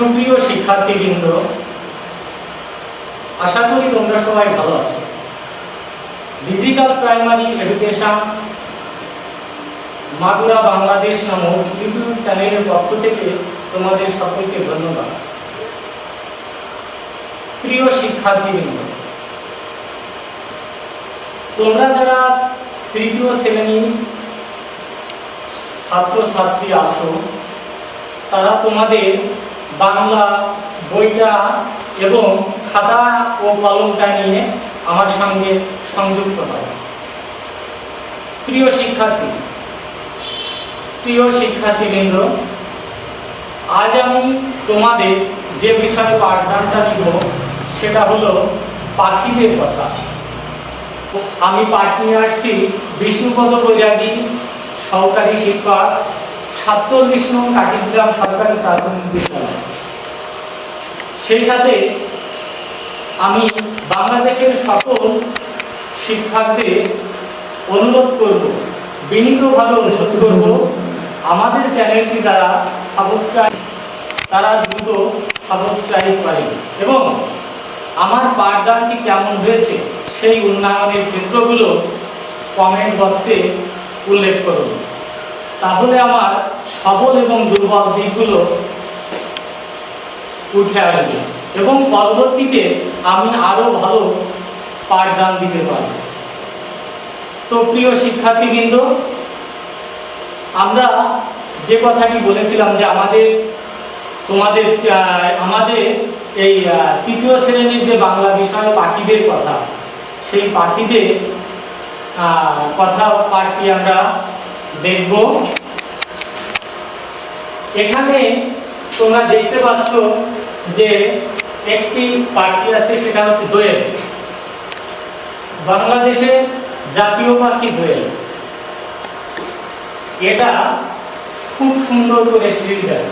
সুপ্রিয় শিক্ষার্থীবৃন্দ, আশা করি তোমরা সবাই ভালো আছো। Digital primary education Magura Bangladesh নামক ইউটিউব চ্যানেলের পক্ষ থেকে তোমাদের সকলকে ধন্যবাদ। প্রিয় শিক্ষার্থীবৃন্দ, তোমরা যারা তৃতীয় শ্রেণীর ছাত্রছাত্রী আছো, তারা তোমাদের বাংলা বইটা এবং খাতা ও কলমটা নিয়ে আমার সঙ্গে সংযুক্ত হয়। প্রিয় শিক্ষার্থীবৃন্দ, আজ আমি তোমাদের যে বিষয়ে পাঠদানটা দিব সেটা হলো পাখিদের কথা। আমি পাঠ নিয়ে আসছি বিষ্ণুপদ প্রজাতি, সহকারী শিক্ষক, 47 নং কাটিগ্রাম সরকারি প্রাথমিক বিদ্যালয়। সেই সাথে আমি বাংলাদেশের সকল শিক্ষকদের অনুরোধ করব, বিনীতভাবে অনুরোধ করব, আমাদের চ্যানেলটি যারা সাবস্ক্রাইব, তারা দ্রুত সাবস্ক্রাইব করেন এবং আমার পাঠদানটি কেমন হয়েছে সেই উন্নয়নের ক্ষেত্রগুলো কমেন্ট বক্সে উল্লেখ করুন। তাহলে আমার সবল এবং দুর্বল দিকগুলো উঠে আসবে এবং পরবর্তীতে আমি আরো ভালো পাঠদান দিতে পারি। তো প্রিয় শিক্ষার্থীবৃন্দ, আমরা যে কথাটি বলেছিলাম যে আমাদের এই তৃতীয় শ্রেণীর যে বাংলা বিষয় পাখিদের কথা, সেই পাখিদের কথা পাঠটি আমরা দেখব। এখানে তোমরা দেখতে পাচ্ছ যে একটি পাখি আছে, সেটা হচ্ছে দোয়েল। বাংলাদেশের জাতীয় পাখি দোয়েল। এটা খুব সুন্দর করে শিল দেয়।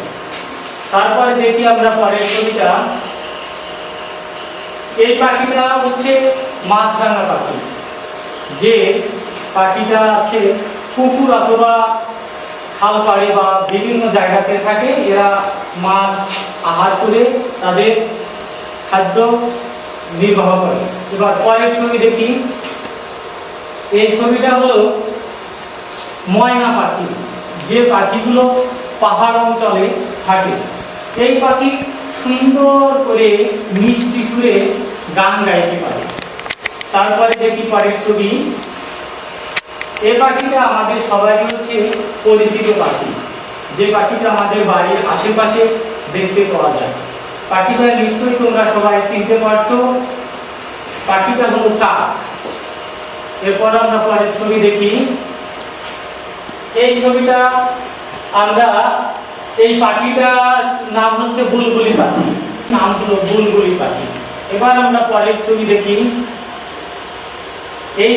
তারপরে দেখি আমরা পরের ছবিটা। এই পাখিটা হচ্ছে মাছরাঙা পাখি। যে পাখিটা আছে পুকুর অথবা খাল পাড়ে বা বিভিন্ন জায়গাতে থাকে, এরা মাছ আহার করে তাদের খাদ্য নির্বাহ করে। এবার পরের ছবি দেখি। এই ছবিটা হলো ময়না পাখি, যে পাখিগুলো পাহাড় অঞ্চলে থাকে। এই পাখি সুন্দর করে মিষ্টি সুরে গান গাইতে পারে। তারপরে দেখি পরের ছবি। এই পাখিটা আমাদের সবারই হচ্ছে পরিচিত পাখি, যে পাখিটা আমাদের বাড়ির আশেপাশে দেখতে পাওয়া যায়। পাখিটা নিশ্চয়ই তোমরা সবাই চিনতে পারছো। পাখিটা হলো কাক। এরপর আমরা পরের ছবি দেখি। এই ছবিটা আমরা, এই পাখিটার নাম হচ্ছে বুলবুলি পাখি, নাম হলো বুলবুলি পাখি। এবার আমরা পরের ছবি দেখি। এই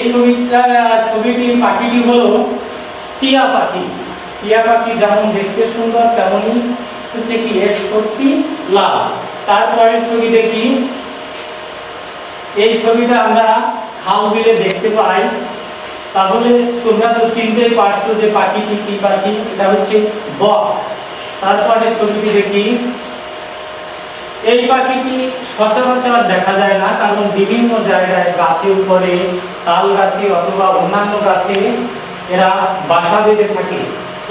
ছবিটি পাখিটি হলো টিয়া পাখি। টিয়া পাখি যেমন দেখতে সুন্দর, তেমনই হচ্ছে কি এর ঠোঁটটি লাল। তারপরের ছবি দেখি। এই ছবিটা আমরা খাল বিলে দেখতে পাই। তাহলে তোমরা তো চিনতেই পারছো যে পাখিটি কি পাখি। এটা হচ্ছে বক। তারপরে ছবিটি দেখি। এই পাখিটি সচরাচর দেখা যায় না, কারণ বিভিন্ন জায়গায় গাছের উপরে, তাল গাছে অথবা অন্যান্য গাছে এরা বাসা বেঁধে থাকে।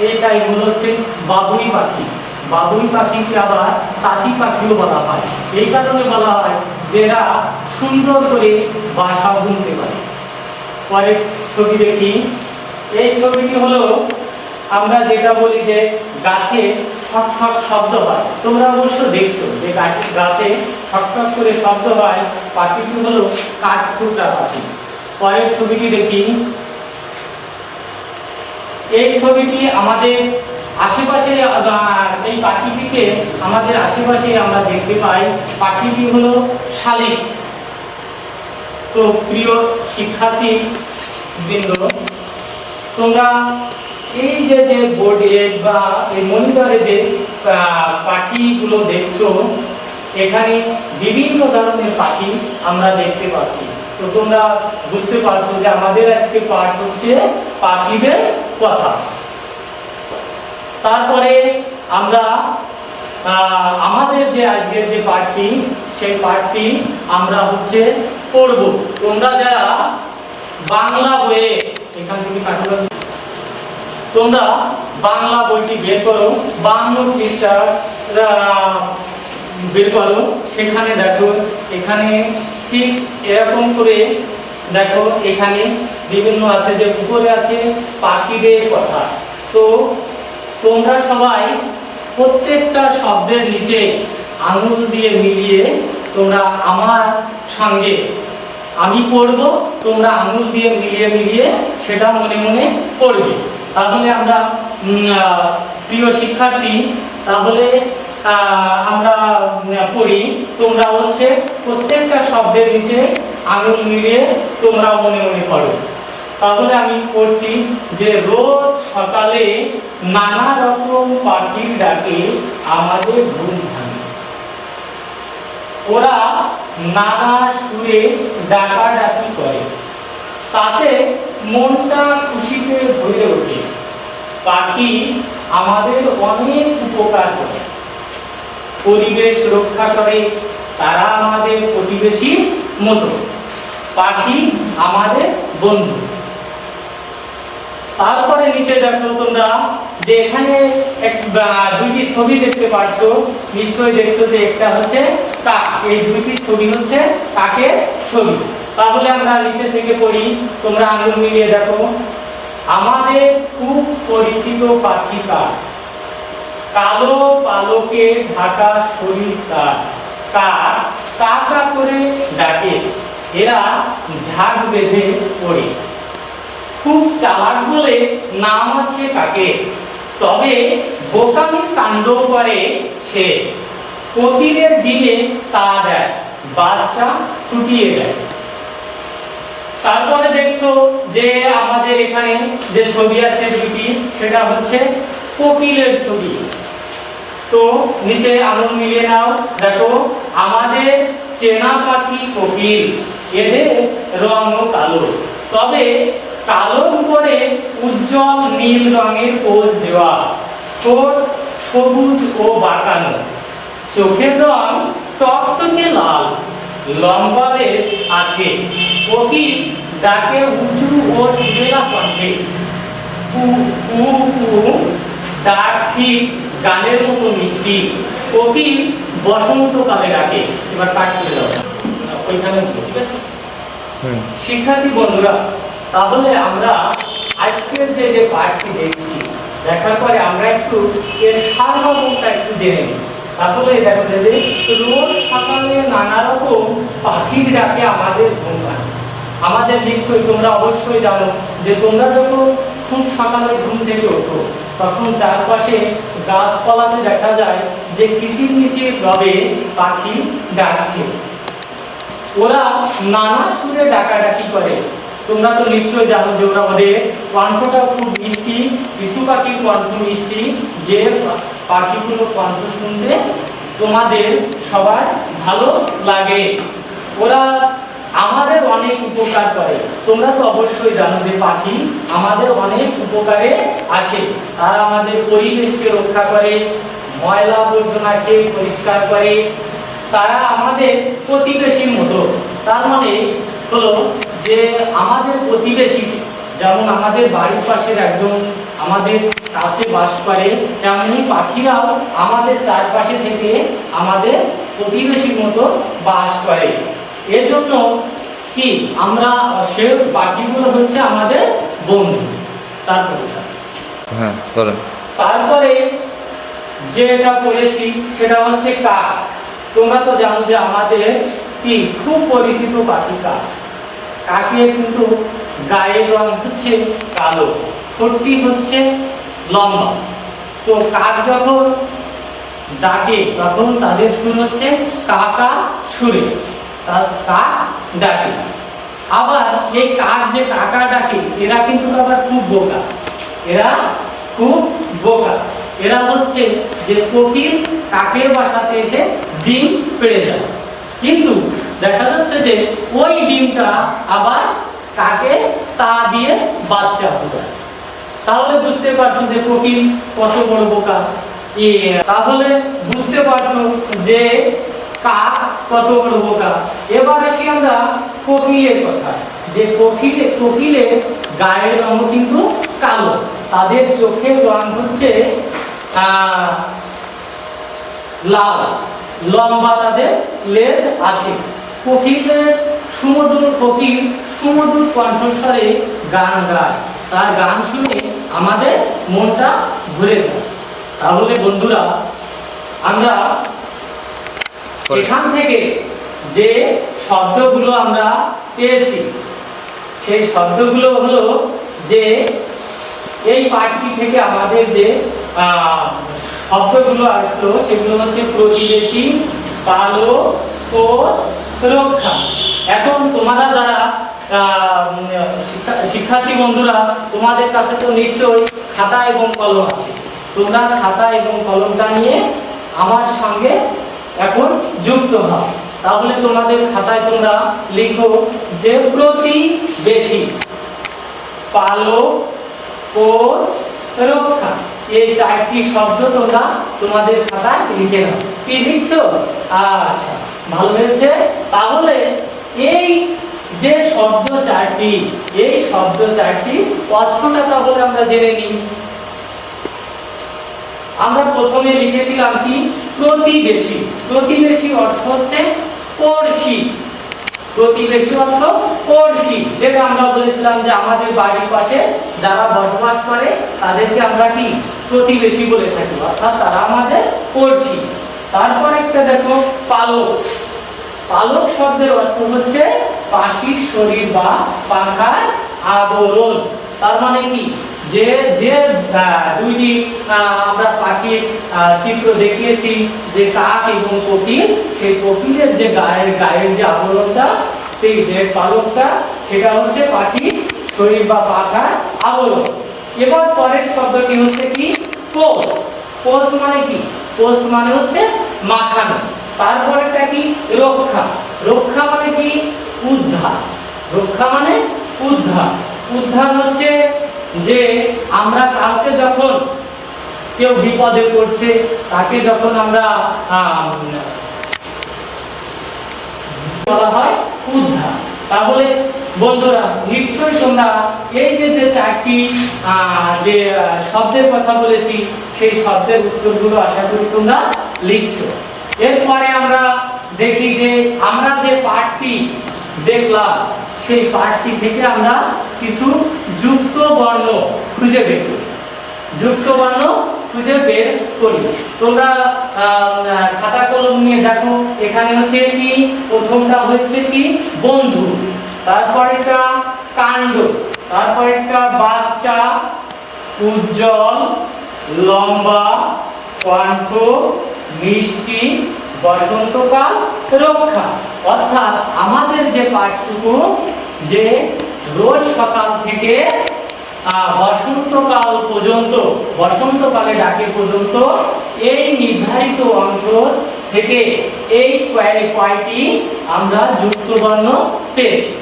এইটাই হচ্ছে বাবুই পাখি। বাবুই পাখিকে আবার তাঁতি পাখিও বলা হয়। এই কারণে বলা হয় যে এরা সুন্দর করে বাসা বুনতে পারে। পরের ছবি দেখি। এই ছবিটি হলো, আমরা যেটা বলি যে গাছে ঠক ঠক শব্দ হয়। তোমরা অবশ্য দেখছো যে গাছে ঠক ঠক করে শব্দ হয়। পাখিটি হলো কাঠঠোকরা পাখি। পরের ছবিটি দেখি। এই ছবিটি আমাদের আশেপাশে, এই পাখিটিকে আমাদের আশেপাশে আমরা দেখতে পাই। পাখিটি হলো শালিক। তো প্রিয় শিক্ষার্থী বৃন্দ, তোমরা এই যে বোর্ডে বা এই মনিটরে যে পাখিগুলো দেখছো, এখানে বিভিন্ন ধরনের পাখি আমরা দেখতে পাচ্ছি। তো তোমরা বুঝতে পারছো যে আমাদের আজকে পাঠ হচ্ছে পাখিদের কথা। তারপরে আমরা আমাদের যে আজকের যে পাঠটি, সেই পাঠটি আমরা হচ্ছে পড়ব। তোমরা যারা বাংলা বইয়ে, এখান থেকে কাটলো, তোমরা বাংলা বইটি বের করো, 52 পৃষ্ঠা বের করো। সেখানে দেখো, এখানে ঠিক এরকম করে দেখো, এখানে বিভিন্ন আছে, যে উপরে আছে পাখিদের কথা। তো তোমরা সবাই প্রত্যেকটা শব্দের নিচে আঙুল দিয়ে মিলিয়ে তোমরা আমার সঙ্গে, আমি পড়ব, তোমরা আঙুল দিয়ে মিলিয়ে মিলিয়ে সেটা মনে মনে পড়বে। তাহলে আমরা প্রিয় শিক্ষার্থী, তাহলে আমরা পড়ি। তোমরা হচ্ছে প্রত্যেকটা শব্দের নিচে আঙুল মিলিয়ে তোমরা মনে মনে পড়ো। তাহলে আমি পড়ছি যে রোজ সকালে নানা রকম পাখির ডাকে আমাদের ঘুম ভাঙে। ওরা নানা সুরে ডাকাডাকি করে, তাতে মনটা খুশিতে ভরে ওঠে। পাখি আমাদের অনেক উপকার করে, পরিবেশ রক্ষা করে, তারা আমাদের প্রতিবেশীর মতো। পাখি আমাদের বন্ধু। তারপরে নিচে দেখো তোমরা, যে এখানে দুইটি ছবি দেখতে পাচ্ছ, নিশ্চয়ই দেখছো যে একটা হচ্ছে কাক, এই দুইটি ছবি হচ্ছে কাকের ছবি। তাহলে আমরা নিচে থেকে পড়ি, তোমরা আঙুল মিলিয়ে দেখো। আমাদের খুব পরিচিত পাখি কাক, কালো পালকে ঢাকা শরীর তার। কাক কা কা করে ডাকে, এরা ঝাঁক বেঁধে পড়ে। খুব চালাক বলে নাম আছে কাকে, তবে বোকামি কাণ্ড করে সে। কোকিলের দিনে তা দেয়, বাচ্চা ফুটিয়ে দেয়। তারপরে দেখছো যে আমাদের এখানে যে ছবি আছে দুটি, সেটা হচ্ছে কোকিলের ছবি। তো নিচে আঙুল মিলিয়ে নাও, দেখো আমাদের চেনা পাখি কোকিল, এদের রং কালো, তবে কালোর উপরে উজ্জ্বল নীল রঙের পোজ দেওয়া, ঠোঁট সবুজ ও বাঁকানো, চোখের রং টকটকে লাল, লম্বা লেজ আছে। কোকিল ডাকে উঁচু ও সুরেলা কণ্ঠে, কু কু কু, ডাক ঠিক গানের মতো মিষ্টি। কোকিল বসন্তকালে ডাকে। এবার কাট করে দাও ওইখানে, ঠিক আছে শিক্ষার্থী বন্ধুরা? তাহলে আমরা আজকের যে পাঠটি দেখছি, দেখার পরে আমরা একটু এর সারমর্মটা একটু জেনে নিই। তাহলে দেখো যে রোজ সকালে নানা রকম পাখির ডাকে আমাদের ঘুম ভাঙে। আমাদের নিশ্চয়ই তোমরা অবশ্যই জানো যে তোমরা যখন খুব সকালে ঘুম থেকে ওঠো, তখন চারপাশে গাছপালাতে দেখা যায় যে কিচির মিচির রবে পাখি ডাকছে। ওরা নানা সুরে ডাকাডাকি করে। তোমরা তো নিশ্চয়ই জানো যে ওরা, ওদের কণ্ঠটা খুব মিষ্টি, কিছু পাখির কণ্ঠ মিষ্টি, যে পাখিগুলো কণ্ঠ শুনতে তোমাদের সবার ভালো লাগে। ওরা আমাদের অনেক উপকার করে। তোমরা তো অবশ্যই জানো যে পাখি আমাদের অনেক উপকারে আসে। তারা আমাদের পরিবেশকে রক্ষা করে, ময়লা আবর্জনাকে পরিষ্কার করে, তারা আমাদের প্রতিবেশীর মতো। তার মানে হলো যে আমাদের প্রতিবেশী, যেমন আমাদের বাড়ির পাশের একজন আমাদের কাছে বাস করে, তেমনি পাখিরাও আমাদের চারপাশে থেকে আমাদের প্রতিবেশীর মতো বাস করে। এজন্য কি আমরা, সে পাখিগুলো হচ্ছে আমাদের বন্ধু। তারপরে যেটা পড়েছি সেটা হচ্ছে কাক। তোমরা তো জানো যে আমাদের কি খুব পরিচিত পাখি কাক। কাকের কিন্তু গায়ের রং হচ্ছে কালো, ঠোঁটটি হচ্ছে লম্বা। তো কাক যখন ডাকে তখন তাদের সুর হচ্ছে কাকা সুরে, তার কাক ডাকে। আবার এই কাক যে কাকা ডাকে, এরা কিন্তু আবার খুব বোকা। এরা খুব বোকা। এরা হচ্ছে যে কোকিল কাকের বাসাতে এসে ডিম পেড়ে যায়, কিন্তু দেখা যাচ্ছে যে ওই ডিমটা আবার কাকে তা দিয়ে বাচ্চা হয়ে যায়। তাহলে বুঝতে পারছো যে কোকিল কত বড় বোকা। তাহলে বুঝতে পারছো যে কাক কত বড় বোকা। এবার আসি আমরা কোকিলের কথা, যে কোকিলের গায়ের রং কিন্তু কালো, তাদের চোখের রং হচ্ছে লাল, লম্বা তাদের লেজ আছে। কোকিল সুমধুর কণ্ঠস্বরে গান গায়, তার গান শুনে আমাদের মনটা ভরে যায়। তাহলে বন্ধুরা, আমরা এখান থেকে যে শব্দগুলো আমরা পেয়েছি, সেই শব্দগুলো হলো যে এই পাঠটি থেকে আমাদের যে শব্দগুলো আসলো সেগুলো হচ্ছে প্রতিবেশী, পালক, পোষ, রক্ষা। এখন তোমরা যারা শিক্ষার্থী বন্ধুরা, তোমাদের কাছে তো নিশ্চয়ই খাতা এবং কলম আছে। তোমরা খাতা এবং কলমটা নিয়ে আমার সঙ্গে এখন যুক্ত হও। তাহলে তোমাদের খাতায় তোমরা লিখো যে প্রতিবেশী, পালক, পোষ, রক্ষা, এই চারটি শব্দ তোমরা তোমাদের খাতায় লিখে নাও। কি লিখছো? আচ্ছা, ভালো হয়েছে। তাহলে এই যে শব্দ চারটি, এই শব্দ চারটি অর্থটা তাহলে আমরা জেনে নিই। আমরা প্রথমে লিখেছিলাম কি? প্রতিবেশী। প্রতিবেশী অর্থ হচ্ছে পড়শি। প্রতিবেশী অর্থ পড়শি, যেটা আমরা বলেছিলাম যে আমাদের বাড়ির পাশে যারা বসবাস করে তাদেরকে আমরা কি প্রতিবেশী বলে থাকি, অর্থাৎ তারা আমাদের পড়শি। তারপর একটা দেখো পালক। পালক শব্দের অর্থ হচ্ছে পাখির শরীর বা পাখার আবরণ। তার মানে কি? যে যে দুইটি আমরা পাখির চিত্র দেখিয়েছি, যে কাক এবং কোকিল, সেই কোকিলের যে গায়ের যে আবরণটা, সেই যে পালকটা, সেটা হচ্ছে পাখির শরীর বা পাখার আবরণ। এবার পরের শব্দটি হচ্ছে কি? পোষ। পোষ মানে কি? পোষ মানে হচ্ছে মাখানো। তারপরেরটা কি? রক্ষা। রক্ষা মানে কি? উদ্ধার। রক্ষা মানে উদ্ধার। উদ্ধার হচ্ছে যে আমরা কাউকে যখন কেউ বিপদে পড়ছে, তাকে যখন আমরা বলা হয় উদ্ধার। তাহলে বন্ধুরা, নিশ্চয়ই তোমরা এই যে চারটি যে শব্দের কথা বলেছি, সেই শব্দের উত্তরগুলো আশা করি তোমরা লিখছো। এরপরে আমরা দেখি যে আমরা যে পাঠটি দেখলাম, সেই পাঠটি থেকে আমরা কিছু যুক্ত বর্ণ খুঁজে বের করি। যুক্ত বর্ণ খুঁজে বের করি। তোমরা খাতা কলম নিয়ে দেখো, এখানে হচ্ছে কি? প্রথমটা হচ্ছে কি? বন্ধু। তারপরেরটা কাণ্ড। তারপরেরটা বাচ্চা, উজ্জ্বল, লম্বা, কণ্ঠ, মিষ্টি, বসন্তকাল, রক্ষা। অর্থাৎ আমাদের যে পাঠটুকু, যে রোজ সকাল থেকে বসন্তকাল পর্যন্ত, বসন্তকালে ডাকে পর্যন্ত, এই নির্ধারিত অংশ থেকে এই কয়টি আমরা যুক্ত বর্ণ পেয়েছি।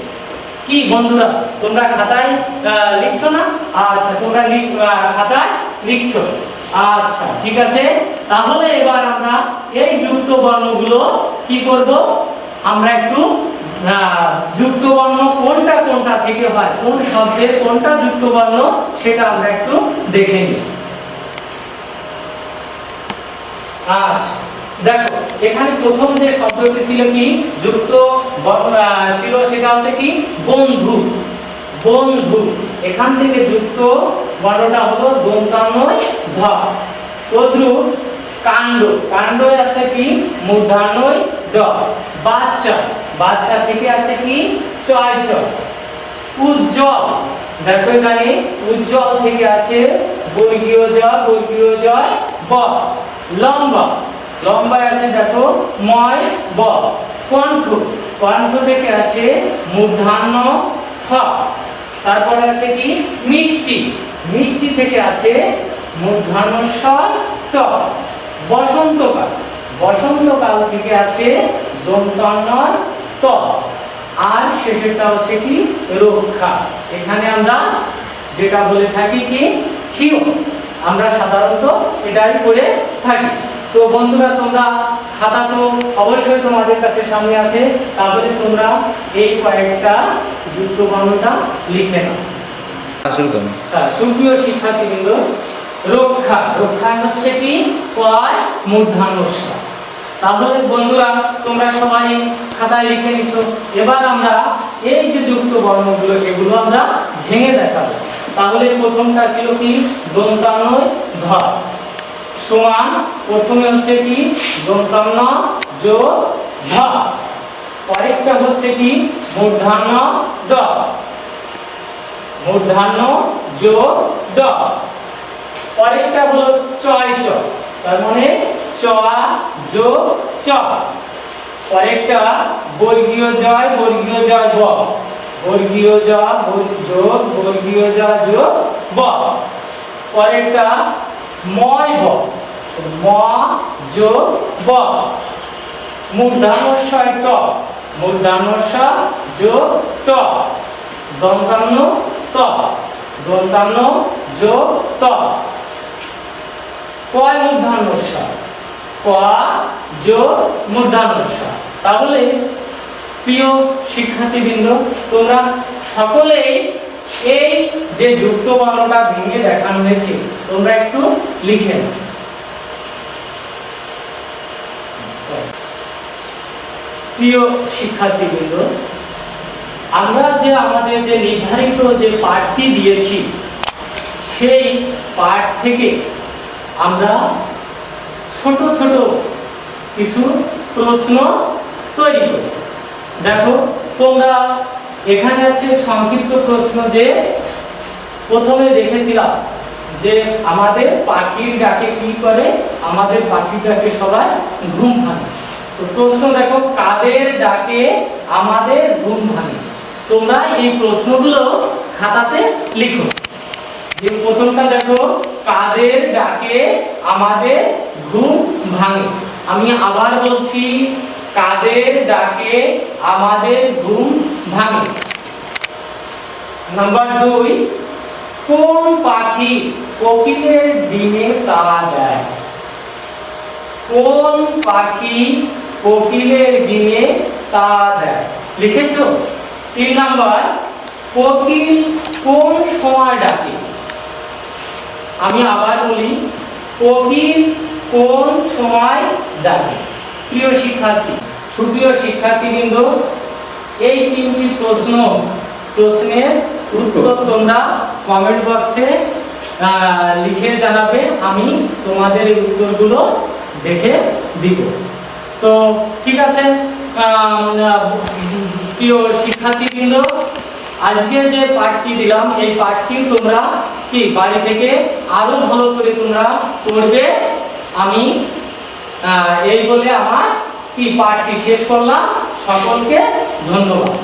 কি বন্ধুরা, তোমরা খাতায় লিখছো না? আচ্ছা, তোমরা খাতায় লিখছো। আচ্ছা, ঠিক আছে। তাহলে এবার আমরা এই যুক্ত বর্ণগুলো কি করব? আমরা একটু যুক্ত বর্ণ কোনটা কোনটা থেকে হয়, কোন শব্দের কোনটা যুক্ত বর্ণ, সেটা আমরা একটু দেখে নিই। আচ্ছা, দেখো এখানে প্রথম যে শব্দটি ছিল কি? যুক্ত বর্ণ ছিল, সেটা হচ্ছে কি? বন্ধু। বন্ধু। এখান থেকে যুক্ত বর্ণটা হলো দন্তান্বয় ধ। তদ্রূপ কাণ্ড। কাণ্ড আছে কি? মূর্ধন্যয় ড। বাচ্চা। বাচ্চা থেকে আছে কি? চয় চ। উজ্জ্বল। দেখো এখানে উজ্জ্বল থেকে আছে বর্গীয় জ, বর্গীয় জয় ব। লম্বা। লম্বায় আছে দেখো ময় ব। কণ্ঠ। কণ্ঠ থেকে আছে মূর্ধন্য ফ। তারপরে আছে কি? মিষ্টি। মিষ্টি থেকে আছে মূর্ধন্য স ট। বসন্তকাল। বসন্তকাল থেকে আছে দন্তান্বয় ত। আর শেষেরটা হচ্ছে কি? রক্ষা। এখানে আমরা যেটা বলে থাকি কি? ক্ষীয়। আমরা সাধারণত এটাই করে থাকি। তো বন্ধুরা, তোমরা খাতা তো অবশ্যই তোমাদের কাছে সামনে আছে, তাহলে তোমরা এই কয়েকটা যুক্ত বর্ণটা লিখে নাও। সুপ্রিয় শিক্ষার্থীবৃন্দ, রক্ষা, রক্ষা হচ্ছে কি? কয় মূর্ধন্য ষ। তাহলে বন্ধুরা, তোমরা সবাই খাতায় লিখে নিছো। এবার আমরা এই যে যুক্ত বর্ণগুলো, এগুলো আমরা ভেঙে দেখাবো। তাহলে প্রথমটা ছিল কি? দন্তান্ন ধ সমান, প্রথমে হচ্ছে কি? দন্তান্ন যোগ ধ। পরেরটা হচ্ছে কি? মূর্ধন্য ড, মূর্ধন্য যোগ ড। পরেরটা হলো চয় চ, তার মানে চ যোগ চ। পরেরটা বর্গীয় জয়, বর্গীয় জয় ব, বর্গীয় জ যোগ বর্গীয় জ যোগ ব। পরেরটা ময় ব, ম যোগ ব। মূর্ধন্য ষ ট, মূর্ধন্য ষ যোগ ট। দন্তান্ন ত, দন্তান্ন যোগ ত। কয় মূর্ধন্য ষ, ক যোগ মূর্ধন্য ষ। তাহলে প্রিয় শিক্ষার্থীবৃন্দ, তোমরা সকলেই এই যে যুক্ত বর্ণটা ভেঙে দেখানো হয়েছে, তোমরা একটু লিখে নাও। প্রিয় শিক্ষার্থীবৃন্দ, আমরা যে আমাদের যে নির্ধারিত যে পাঠটি দিয়েছি, সেই পাঠ থেকে আমরা ছোট ছোট কিছু প্রশ্ন তৈরি করি। দেখো, তোমরা এখানে আছে সংক্ষিপ্ত প্রশ্ন। যে প্রথমে দেখেছিলাম যে আমাদের পাখির ডাকে কি করে? আমাদের পাখির ডাকে সবাই ঘুম ভাঙে। তো প্রশ্ন দেখো, কাদের ডাকে আমাদের ঘুম ভাঙে? তোমরা এই প্রশ্নগুলো খাতাতে লিখো। যে প্রথমটা দেখো, কাদের ডাকে আমাদের ঘুম ভাঙে? আমি আবার বলছি, কাদের ডাকে আমাদের ঘুম ভাঙে? নাম্বার 2, কোন পাখি কোকিলের ডিমে তাড়া দেয়? কোন পাখি কোকিলের ডিমে তাড়া দেয়? লিখেছো? 3 নাম্বার, কোকিল কোন সময় ডাকে? আমি আবার বলি, কোকিল কোন সময় ডাকে? প্রিয় শিক্ষার্থী, সুপ্রিয় শিক্ষার্থীবৃন্দ, এই 3টি প্রশ্নের উত্তর তোমরা কমেন্ট বক্সে লিখে জানাবে। আমি তোমাদের এই উত্তরগুলো দেখে দিব। তো ঠিক আছে প্রিয় শিক্ষার্থীবৃন্দ, আজকে যে পাঠটি দিলাম, এই পাঠটি তোমরা কি বাড়ি থেকে আরো ভালো করে তোমরা করবে। আমি এই বলে আমার কি পাঠটি শেষ করলাম। সকলকে ধন্যবাদ।